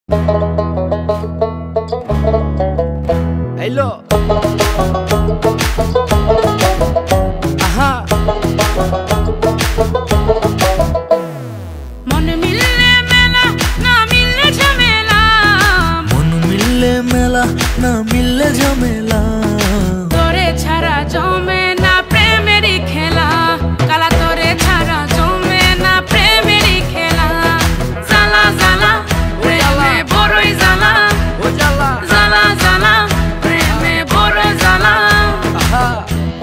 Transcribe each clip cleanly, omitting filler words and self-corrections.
Hello. Aha. मन मिलने मेला ना मिलने झमेला, मन मिलले मेला ना मिलले झमेला, तोरे छाड़ा जमे ना प्रेमेरी खेला, काला तोरे छाड़ा जमे ना प्रेमेरी खेला, जाला जाला प्रेमे बड़ई जाला, जाला जाला प्रेमे बड़ जाला।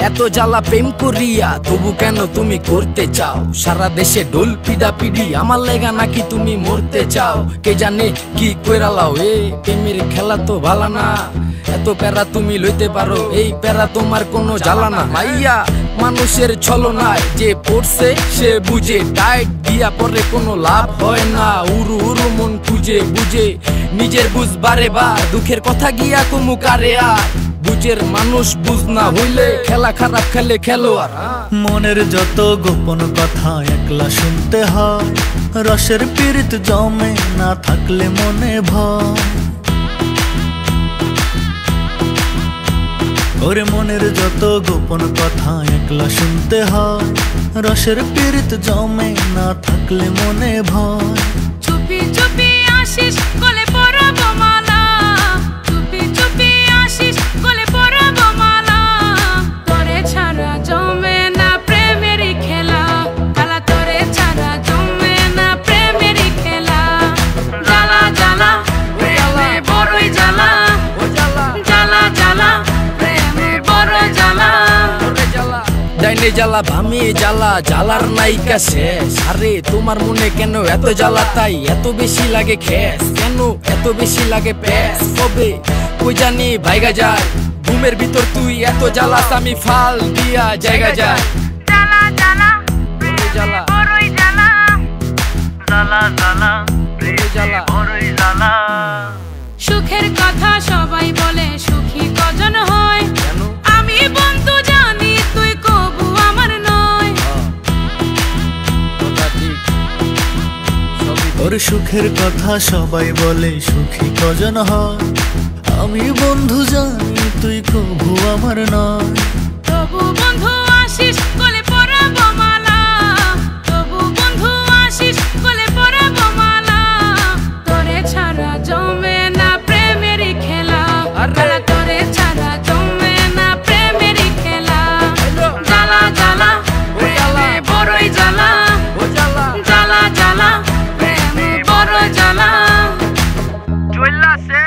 এত জ্বালা প্রেম করিয়া তবু কেন তুমি করতে চাও? সারা দেশে ঢোল পিডা পিডি আমার লেগা নাকি তুমি মরতে চাও? কে জানে কি কইরা লাও, এ প্রেমের খেলা তো ভালো না। এত প্যারা তুমি লইতে পারো, এই প্যারা তোমার কোনো জ্বালা না। মাইয়া মানুষের ছলনায় যে পড়ছে সে বুঝে, টাইট দিয়া পরে কোনো লাভ হয় না। উরু উরু মন খুঁজে বুঝে নিজের বুঝ বারে বার, দুঃখের কথা গিয়া কুমু কারে আর। বুঝের মানুষ বুঝ না হইলে খেলা খারাপ খেলে খেলোয়াড়। মনের যত গোপন কথা একলা শুনতে হয়, রসের পীড়িত জমে না থাকলে মনে ভয়। ওরে মনের যত গোপন কথা একলা শুনতে হয়, রসের পীড়িত জমে না থাকলে মনে ভয়। চুপি চুপি আসিস গলে পরাব মালা, চুপি চুপি আসিস গলে পরাব মালা, তোরে ছাড়া জমে না প্রেমেরই খেলা, কালা তোরে ছাড়া জমে না প্রেমেরই খেলা। জ্বালা জ্বালা প্রেমে বড়ই জ্বালা, জ্বালা জ্বালা প্রেমে বড় জ্বালা। ডাইনে জ্বালা ভামে জ্বালা, জ্বালার নাইকা শেষ। আরে তোমার মনে কেন এত জ্বালা, তাই এত বেশি লাগে খেস? কেন এত বেশি লাগে প্যাস? কবে কই জানি ভাইগা যায়, ঘুমের ভিতর তুই এত জ্বালাস আমি ফাল দিয়া জায়গা যায়। জ্বালা জ্বালা জ্বালা বড়ই জ্বালা, জ্বালা জ্বালা জ্বালা বড়ই জ্বালা। সুখের কথা সবাই বলে সুখী কজন হয়, কেন? আমি বন্ধু জানি তুই কবু আমার নয়। কথা ঠিক, সবই ঠিক। ওর সুখের কথা সবাই বলে সুখী কজন হয়, আমি বন্ধু জানি তুই কভু আমার নয়। তবু বন্ধু আসিস গলে পরাব মালা, তবু বন্ধু আসিস গলে পরাব মালা, তোরে ছাড়া জমে না প্রেমেরই খেলা, কালা তোরে ছাড়া জমে না প্রেমেরই খেলা। জ্বালা জ্বালা প্রেমে বড়ই জ্বালা, জ্বালা জ্বালা প্রেমে বড় জ্বালা। চল্লাছে